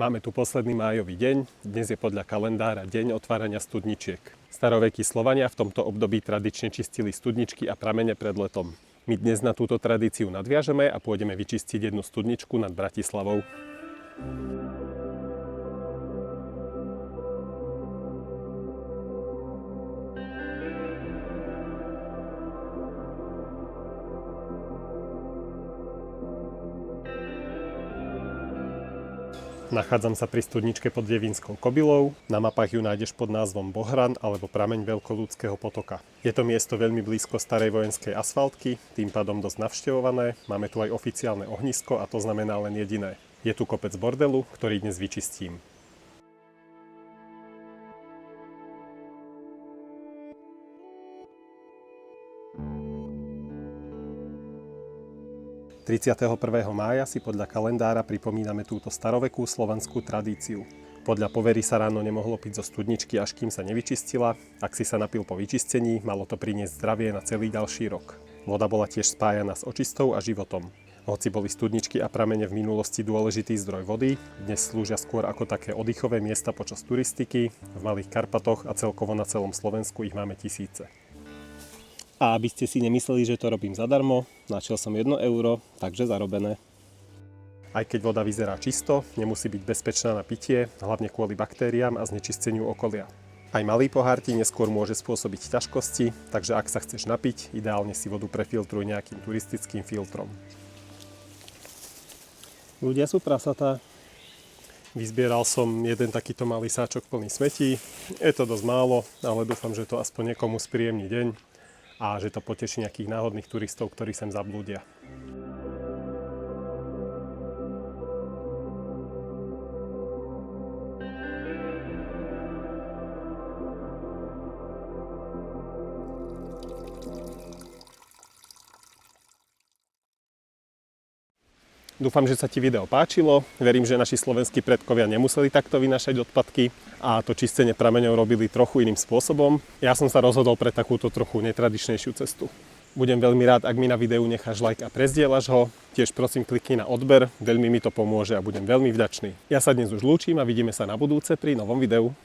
Máme tu posledný májový deň, dnes je podľa kalendára deň otvárania studničiek. Starovekí Slovania v tomto období tradične čistili studničky a pramene pred letom. My dnes na túto tradíciu nadviažeme a pôjdeme vyčistiť jednu studničku nad Bratislavou. Nachádzam sa pri studničke pod Devínskou Kobylou. Na mapách ju nájdeš pod názvom Bohran alebo prameň Veľkolúdskeho potoka. Je to miesto veľmi blízko starej vojenskej asfaltky, tým pádom dosť navštevované. Máme tu aj oficiálne ohnisko a to znamená len jediné. Je tu kopec bordelu, ktorý dnes vyčistím. ...31. mája si podľa kalendára pripomíname túto starovekú slovanskú tradíciu. Podľa povery sa ráno nemohlo piť zo studničky, až kým sa nevyčistila. Ak si sa napil po vyčistení, malo to priniesť zdravie na celý ďalší rok. Voda bola tiež spájaná s očistou a životom. Hoci boli studničky a pramene v minulosti dôležitý zdroj vody, dnes slúžia skôr ako také oddychové miesta počas turistiky. V Malých Karpatoch a celkovo na celom Slovensku ich máme tisíce. A aby ste si nemysleli, že to robím zadarmo, našiel som 1 euro, takže zarobené. Aj keď voda vyzerá čisto, nemusí byť bezpečná na pitie, hlavne kvôli baktériám a znečisteniu okolia. Aj malý pohár ti neskôr môže spôsobiť ťažkosti, takže ak sa chceš napiť, ideálne si vodu prefiltruj nejakým turistickým filtrom. Ľudia sú prasatá. Vyzbieral som jeden takýto malý sáčok plný smetí. Je to dosť málo, ale dúfam, že to aspoň niekomu spríjemní deň a že to poteší nejakých náhodných turistov, ktorí sem zablúdia. Dúfam, že sa ti video páčilo. Verím, že naši slovenskí predkovia nemuseli takto vynášať odpadky a to čistenie prameňov robili trochu iným spôsobom. Ja som sa rozhodol pre takúto trochu netradičnejšiu cestu. Budem veľmi rád, ak mi na videu necháš like a prezdieľaš ho. Tiež prosím klikni na odber, veľmi mi to pomôže a budem veľmi vďačný. Ja sa dnes už lúčim a vidíme sa na budúce pri novom videu.